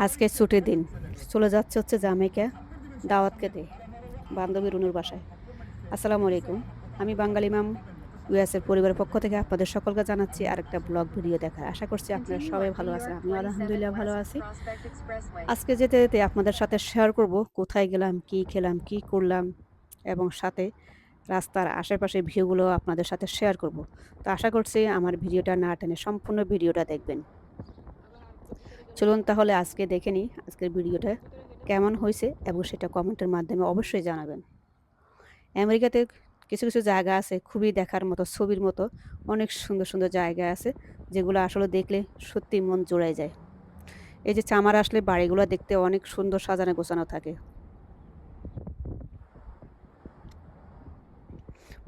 আজকে ছুটির দিন। চলে যাচ্ছে হচ্ছে জামাইকা দাওয়াত খেতে বান্ধবী রুনুর বাসায়। আসসালামু আলাইকুম। আমি বাঙালি মাম ইউএসের পরিবারের পক্ষ থেকে আপনাদের সকলকে জানাচ্ছি আরেকটা ব্লগ ভিডিও দেখার। আশা করছি আপনারা Continue সবাই on ভালো New আছেন। York আমিও 47 আলহামদুলিল্লাহ ভালো west of আছি। Prospect Expressway. আজকে যেতে, যেতে আপনাদের সাথে শেয়ার করব কোথায় গেলাম, কি খেলাম, কি করলাম এবং সাথে রাস্তার আশেপাশে ভিউগুলো আপনাদের সাথে শেয়ার করব। তো আশা করছি আমার ভিডিওটা না টেনে সম্পূর্ণ ভিডিওটা দেখবেন। চলুন তাহলে আজকে দেখে নিই আজকের ভিডিওটা কেমন হয়েছে এবং সেটা কমেন্টের মাধ্যমে অবশ্যই জানাবেন। আমেরিকাতে কিছু, কিছু জায়গা আছে খুবই দেখার মতো, ছবির মতো অনেক সুন্দর, সুন্দর জায়গা আছে যেগুলো আসলে দেখলে সত্যিই মন জুড়ায় যায়। এই যে সামার আসলে বাড়িগুলো দেখতে অনেক সুন্দর সাজানো গোছানো থাকে।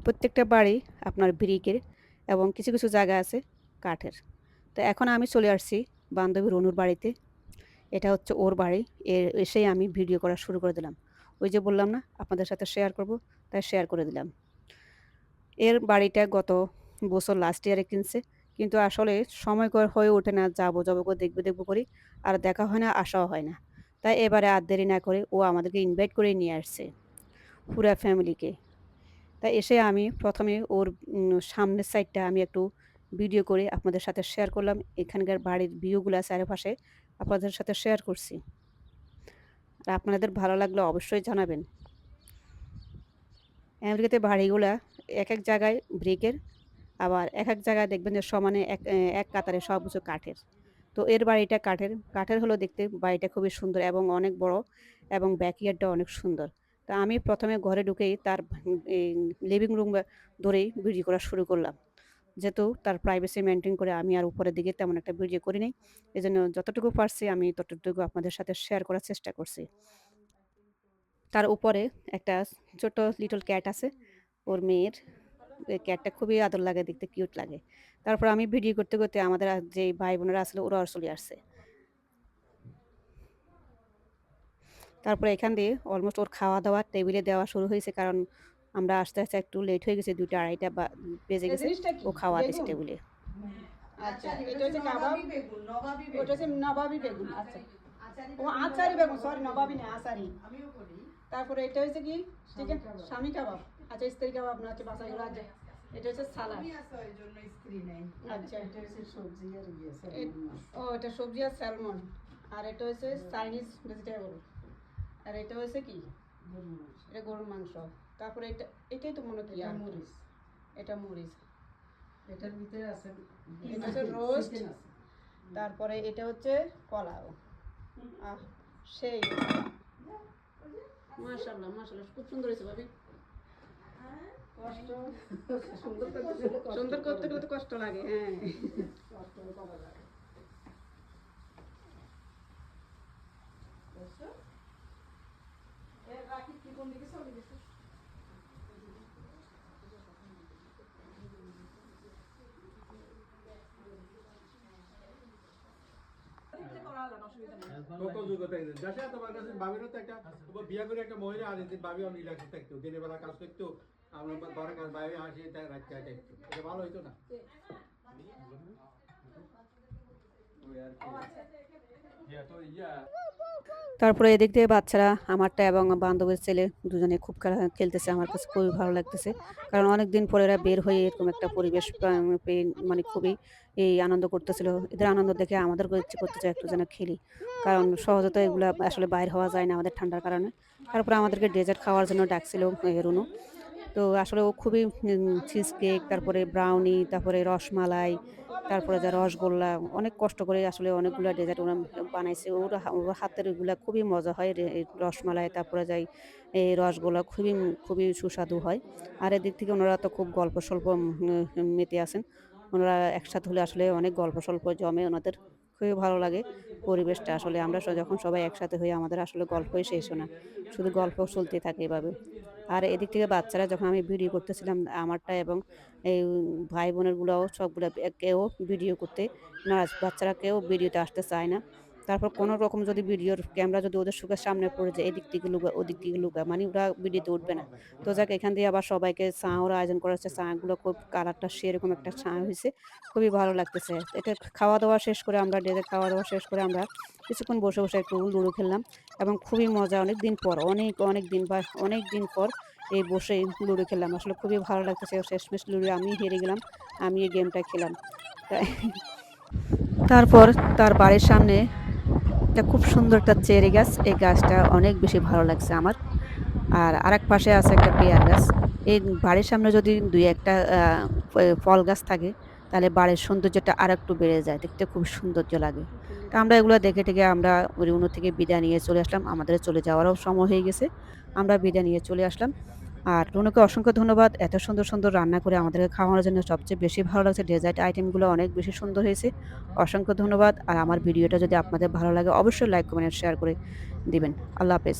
প্রত্যেকটা বাড়ি আপনার ব্রিকের এবং কিছু, কিছু জায়গা আছে কাঠের। তো এখন আমি চলে আসছি বান্ধবী রনুর বাড়িতে। এটা হচ্ছে ওর বাড়ি। এসেই আমি ভিডিও করা শুরু করে দিলাম। ওই যে বললাম না আপনাদের সাথে শেয়ার করব, তাই শেয়ার করে দিলাম। এর বাড়িটা গত বছর লাস্ট ইয়ারে কিনছে। কিন্তু আসলে সময়কর হয়ে ওঠে না, যাবো, যাবো করে দেখবো, দেখবো করি। আর দেখা হয় না, আসাও হয় না। তাই এবারে আর দেরি না করে ও আমাদেরকে ইনভাইট করে নিয়ে আসছে, পুরা ফ্যামিলিকে। তাই এসে আমি ১ম এ ওর সামনের সাইডটা আমি একটু ভিডিও করে আপনাদের সাথে শেয়ার করলাম। এখানকার বাড়ির ভিউগুলা চারপাশে আপনাদের সাথে শেয়ার করছি। আর আপনাদের ভালো লাগলে অবশ্যই জানাবেন। আমেরিকাতে বাড়িগুলা একেক জায়গায় ব্রিকের, আবার একেক জায়গায় দেখবেন যে সমানে এক কাতারে সবকিছু কাঠের। তো এর বাড়িটা কাঠের। কাঠের হলেও দেখতে বাড়িটা খুবই সুন্দর এবং অনেক বড় এবং ব্যাকইয়ার্ডটা অনেক সুন্দর। তা আমি ১ম এ ঘরে ঢুকেই তার এই লিভিং রুম ধরেই ভিডিও করা শুরু করলাম। যেহেতু তার প্রাইভেসি মেইনটেইন করে আমি আর উপরের দিকে তেমন একটা ভিডিও করি নাই। এজন্য যতটুকু পারছি আমি ততটুকু আপনাদের সাথে শেয়ার করার চেষ্টা করছি। তার উপরে একটা ছোট লিটল ক্যাট আছে ওর মেয়ের। ওই ক্যাটটা খুবই আদর লাগে, দেখতে কিউট লাগে। তারপর আমি ভিডিও করতে, করতে আমাদের যেই ভাই-বোনেরা আসলো ওরাও চলে আসছে। তারপরে এখান দিয়ে অলমোস্ট ওর খাওয়া-দাওয়া টেবিলে দেওয়া শুরু হয়েছে। কারণ আমরা আসতে, আসতে একটু লেট হয়ে গেছে। ২টা ২:৩০ বেজে এই গেছে। জিনিসটা ও কি? খাওয়া দিছে বেগুন? টেবিলে। আচ্ছা, এটা হচ্ছে কাবাব। ওটা হচ্ছে নবাবী বেগুন। আচ্ছা। ও আচারি বেগুন, সরি নবাবী না, আচারি। তারপরে এটা হচ্ছে কি? চিকেন স্বামী কাবাব। আচ্ছা, স্ত্রী কাবাব না, হচ্ছে বাসাইগুলো আছে। এটা হচ্ছে সালাদ। আচ্ছা। ও এটা সবজি আর স্যালমন। আর এটা হচ্ছে চাইনিজ ভেজিটেবল। আর এটা হচ্ছে কি? এটা গরুর মাংস। তারপরে এটাই তো মনে হয় মরিচ। এটা মরিচ। এটার ভিতরে আছে এটা হচ্ছে রোস্ট। তারপরে এটা হচ্ছে পোলাও। আহ সেই মাশাআল্লাহ, মাশাআল্লাহ, খুব সুন্দর হয়েছে ভাবি। কষ্ট সুন্দর করতে গেলে তো কষ্ট লাগে। হ্যাঁ, কষ্ট করা যায়। বুঝছো? এর রাখি কি কোন দিকে চলে গেছে? যাচ্ছে তোমার কাছে ভাবিরও তো একটা বিয়া করে একটা মহিলা আর ভাবি অনেক ইলাকা থাকতো, দিনের বেলা কাজ করতো, আমরা ঘরে কাজ ভাবি আসে তাই রাখতে থাকতো, এটা ভালো হইতো না? ওই আর কি তো ইয়া তারপরে এদিক দিয়ে বাচ্চারা আমারটা এবং বান্ধবীর ছেলে দুজনে খুব খেলতেছে। আমার কাছে খুবই ভালো লাগতেছে। কারণ অনেকদিন পরে এরা বের হয়ে এরকম একটা পরিবেশ পেয়ে মানে খুবই আনন্দ করতেছিল। এদের আনন্দ দেখে আমাদেরকেও ইচ্ছে করতেছে একটু যেন খেলি। কারণ সহজে তো এগুলা আসলে বাইর হওয়া যায় না আমাদের ঠান্ডার কারণে। তারপরে আমাদেরকে ডেজার্ট খাওয়ার জন্য ডাকছিল রুনু। তো আসলে ও খুবই চিজ কেক, তারপরে ব্রাউনি, তারপরে রসমালাই, তারপরে যা রসগোল্লা অনেক কষ্ট করে আসলে অনেকগুলা ডেজার্ট ওরা বানাইছে। ওর হাতের এগুলা খুবই মজা হয়। এই রসমালাই, তারপরে যাই এই রসগোল্লা খুবই, খুবই সুস্বাদু হয়। আর এদিক থেকে ওনারা তো খুব গল্প-সল্প মেতে আছেন। ওনারা একসাথে হলে আসলে অনেক গল্প-সল্প জমে ওনাদের। খুবই ভালো লাগে পরিবেশটা আসলে। আমরা যখন সবাই একসাথে হই আমাদের আসলে গল্পই শেষ হয় না। শুধু গল্প চলতেই থাকে এভাবে। আর এদিক থেকে বাচ্চারা যখন আমি ভিডিও করতেছিলাম আমারটা এবং এই ভাই-বোনেরগুলাও সবগুলা কেউ ভিডিও করতে নারাজ। বাচ্চারা কেউ ভিডিওতে আসতে চায় না। তারপর কোনো রকম যদি ভিডিওর ক্যামেরা যদি ওদের চোখের সামনে পড়ে যায়, এদিক থেকে লুকা, ওদিক থেকে লুকা, মানে ওরা ভিডিওতে উঠবে না। তো যাক এখান দিয়ে আবার সবাইকে চাওর আয়োজন করা হচ্ছে। চাগুলো খুব কালারটা সেরকম একটা চা হইছে। খুবই ভালো লাগতেছে। এটা খাওয়া-দাওয়া শেষ করে আমরা ডেজে খাওয়া-দাওয়া শেষ করে আমরা কিছুক্ষণ বসে একটু লুডো খেললাম এবং খুবই মজা অনেকদিন পর অনেক দিন বা অনেকদিন পর এই বসে লুডো খেললাম। আসলে খুবই ভালো লাগতেছে। শেষমেশ লুডো আমিই হেরে গেলাম। আমি এই গেমটা খেলাম। তাই তারপর তার বাড়ির সামনে একটা খুব সুন্দর একটা চেরি গাছ। এই গাছটা অনেক বেশি ভালো লাগছে আমার। আর আরেক পাশে আছে একটা পেয়ারা গাছ। এই বাড়ির সামনে যদি ২-১ টা ফল গাছ থাকে, তাহলে বাড়ির সৌন্দর্যটা আরেকটু বেড়ে যায়। দেখতে খুব সৌন্দর্য লাগে। তো আমরা এগুলো দেখে আমরা রুনু থেকে বিদায় নিয়ে চলে আসলাম। আমাদের চলে যাওয়ারও সময় হয়ে গেছে। আমরা বিদায় নিয়ে চলে আসলাম। আর রুনুকে অসংখ্য ধন্যবাদ। এত সুন্দর রান্না করে আমাদেরকে খাওয়ানোর জন্য। সবচেয়ে বেশি ভালো লাগছে ডেজার্ট আইটেমগুলো অনেক বেশি সুন্দর হয়েছে। অসংখ্য ধন্যবাদ। আর আমার ভিডিওটা যদি আপনাদের ভালো লাগে অবশ্যই লাইক, কমেন্ট, শেয়ার করে দিবেন। আল্লাহ হাফেজ।